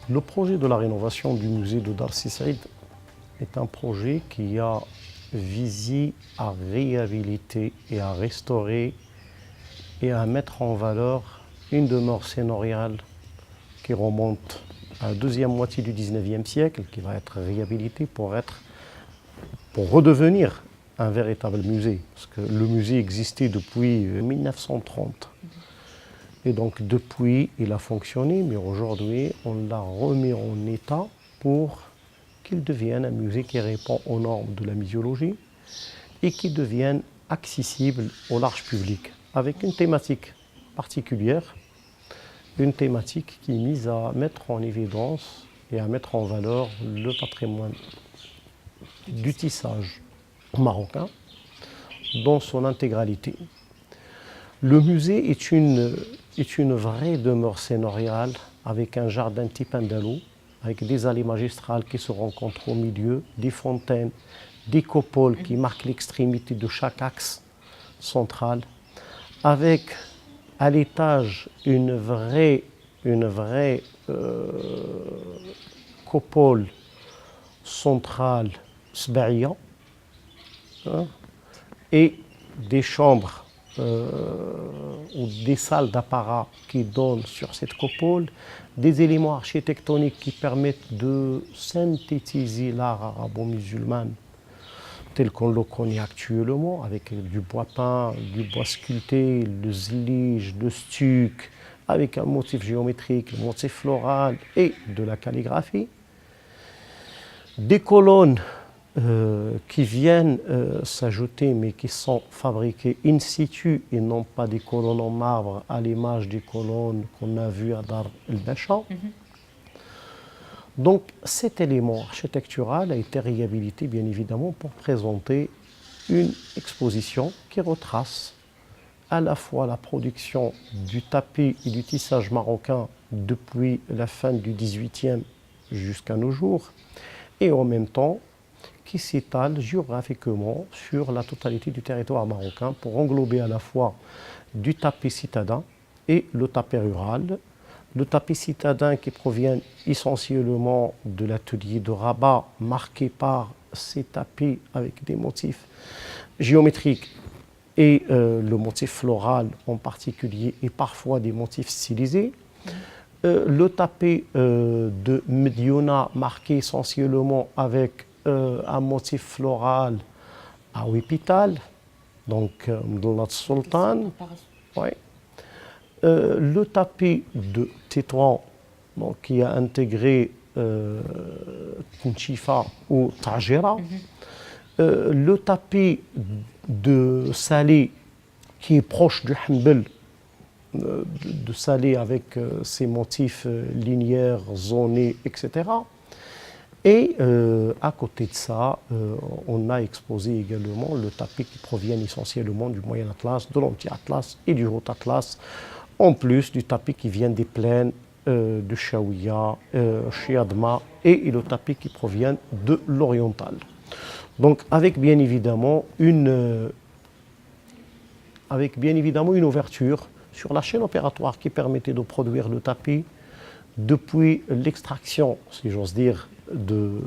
Le projet de la rénovation du musée de Dar Si Saïd est un projet qui a visé à réhabiliter et à restaurer et à mettre en valeur une demeure sénoriale qui remonte à la deuxième moitié du 19e siècle, qui va être réhabilitée pour redevenir un véritable musée. Parce que le musée existait depuis 1930. Et donc depuis, il a fonctionné, mais aujourd'hui, on l'a remis en état pour qu'il devienne un musée qui répond aux normes de la muséologie et qui devienne accessible au large public, avec une thématique particulière, une thématique qui est mise à mettre en évidence et à mettre en valeur le patrimoine du tissage marocain dans son intégralité. Le musée est une vraie demeure sénoriale avec un jardin type andalou, avec des allées magistrales qui se rencontrent au milieu, des fontaines, des coupoles qui marquent l'extrémité de chaque axe central, avec à l'étage une vraie coupole centrale sbaïa, hein, et des chambres ou des salles d'apparat qui donnent sur cette coupole, des éléments architectoniques qui permettent de synthétiser l'art arabo-musulman tel qu'on le connaît actuellement, avec du bois peint, du bois sculpté, le zlige, le stuc, avec un motif géométrique, un motif floral et de la calligraphie. Des colonnes qui viennent s'ajouter, mais qui sont fabriquées in situ et non pas des colonnes en marbre à l'image des colonnes qu'on a vues à Dar el-Bacha. Donc cet élément architectural a été réhabilité bien évidemment pour présenter une exposition qui retrace à la fois la production du tapis et du tissage marocain depuis la fin du XVIIIe jusqu'à nos jours et en même temps qui s'étale géographiquement sur la totalité du territoire marocain pour englober à la fois du tapis citadin et le tapis rural. Le tapis citadin qui provient essentiellement de l'atelier de Rabat, marqué par ces tapis avec des motifs géométriques et le motif floral en particulier et parfois des motifs stylisés. Le tapis de Mediouna, marqué essentiellement avec un motif floral à Wépital, donc Mdoulat Sultan. Ouais. Le tapis de Tétouan, qui a intégré Tinchifa ou Tajira. Le tapis de Salé, qui est proche du Hanbel, de Salé avec ses motifs linéaires, zonés, etc. Et à côté de ça, on a exposé également le tapis qui provient essentiellement du Moyen Atlas, de l'Anti-Atlas et du Haut Atlas, en plus du tapis qui vient des plaines de Chaouia, Chiadma, et le tapis qui provient de l'Oriental. Donc avec bien évidemment une ouverture sur la chaîne opératoire qui permettait de produire le tapis depuis l'extraction, si j'ose dire, de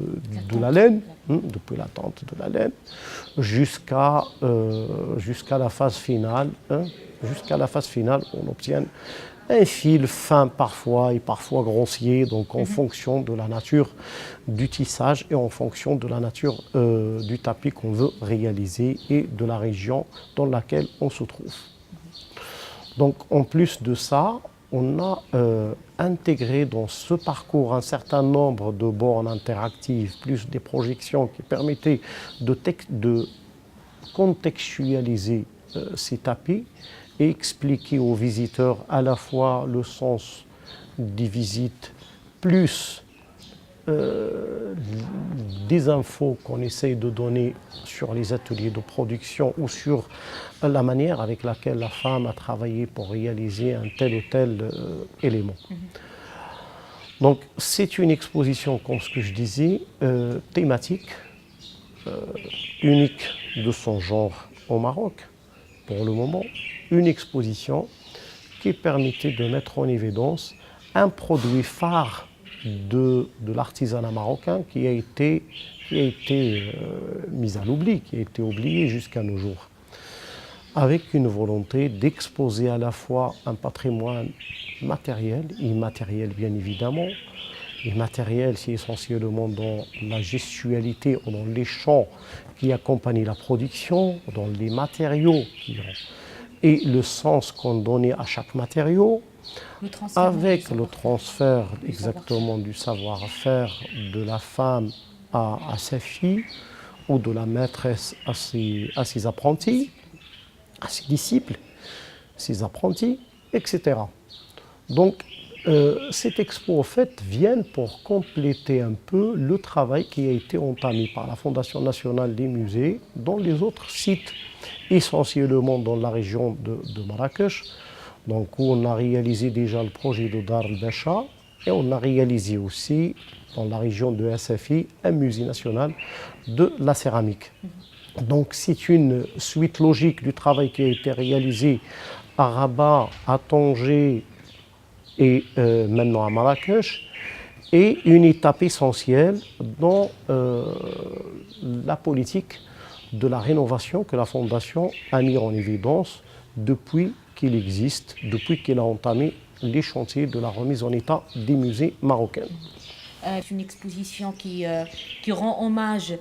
la laine, depuis la tente de la laine, jusqu'à la phase finale. Jusqu'à la phase finale, on obtient un fil fin parfois et parfois grossier, donc en fonction de la nature du tissage et en fonction de la nature du tapis qu'on veut réaliser et de la région dans laquelle on se trouve. Donc en plus de ça, on a intégré dans ce parcours un certain nombre de bornes interactives, plus des projections qui permettaient de contextualiser ces tapis et expliquer aux visiteurs à la fois le sens des visites, plus des infos qu'on essaye de donner sur les ateliers de production ou sur la manière avec laquelle la femme a travaillé pour réaliser un tel ou tel élément. Donc c'est une exposition, comme ce que je disais, thématique, unique de son genre au Maroc, pour le moment, une exposition qui permettait de mettre en évidence un produit phare de l'artisanat marocain qui a été mis à l'oubli, qui a été oublié jusqu'à nos jours, avec une volonté d'exposer à la fois un patrimoine matériel, immatériel bien évidemment. Immatériel, c'est essentiellement dans la gestualité, dans les chants qui accompagnent la production, dans les matériaux et le sens qu'on donnait à chaque matériau, avec le transfert exactement du savoir-faire de la femme à sa fille ou de la maîtresse à ses apprentis, à ses disciples, ses apprentis, etc. Donc, cette expo, en fait, vient pour compléter un peu le travail qui a été entamé par la Fondation nationale des musées dans les autres sites, essentiellement dans la région de Marrakech, donc où on a réalisé déjà le projet de Dar el-Becha et on a réalisé aussi dans la région de SFI un musée national de la céramique. Donc c'est une suite logique du travail qui a été réalisé à Rabat, à Tanger et maintenant à Marrakech, et une étape essentielle dans la politique de la rénovation que la Fondation a mis en évidence depuis qu'il existe, depuis qu'elle a entamé les chantiers de la remise en état des musées marocains. C'est une exposition qui rend hommage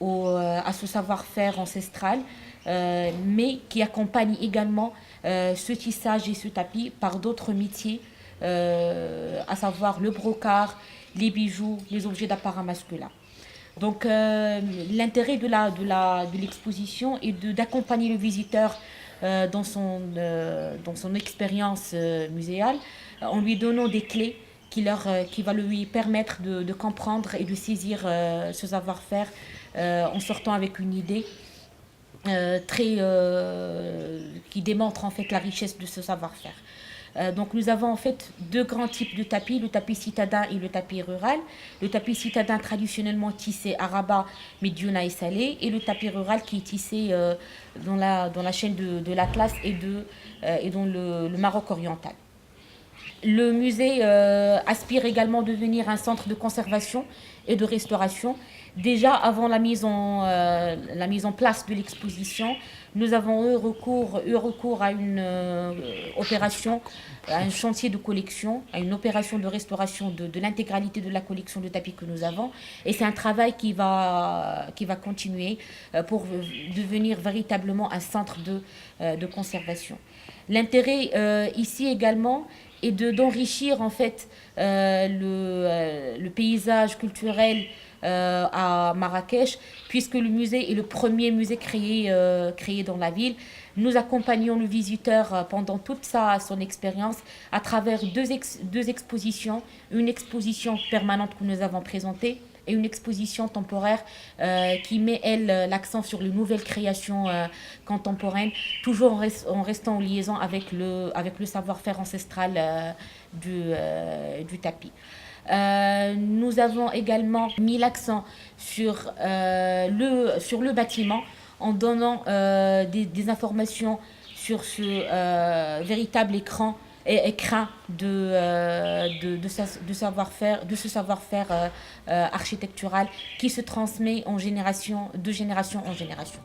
à ce savoir-faire ancestral, mais qui accompagne également ce tissage et ce tapis par d'autres métiers, à savoir le brocart, les bijoux, les objets d'apparat masculin. Donc l'intérêt de l'exposition est d'accompagner le visiteur dans son expérience muséale, en lui donnant des clés qui va lui permettre de comprendre et de saisir ce savoir-faire en sortant avec une idée qui démontre en fait la richesse de ce savoir-faire. Donc nous avons en fait deux grands types de tapis, le tapis citadin et le tapis rural. Le tapis citadin traditionnellement tissé à Rabat, Médiouna et Salé, et le tapis rural qui est tissé dans la chaîne de l'Atlas et dans le Maroc oriental. Le musée aspire également à devenir un centre de conservation et de restauration. Déjà avant la mise en place de l'exposition, nous avons eu recours à une opération, à un chantier de collection, à une opération de restauration de l'intégralité de la collection de tapis que nous avons. Et c'est un travail qui va continuer pour devenir véritablement un centre de conservation. L'intérêt ici également est d'enrichir en fait le paysage culturel à Marrakech, puisque le musée est le premier musée créé dans la ville. Nous accompagnons le visiteur pendant toute son expérience à travers deux expositions, une exposition permanente que nous avons présentée et une exposition temporaire qui met, elle, l'accent sur les nouvelles créations contemporaines, toujours en restant en liaison avec le savoir-faire ancestral du tapis. Nous avons également mis l'accent sur le bâtiment en donnant des informations sur ce véritable écran de ce savoir-faire architectural qui se transmet de génération en génération.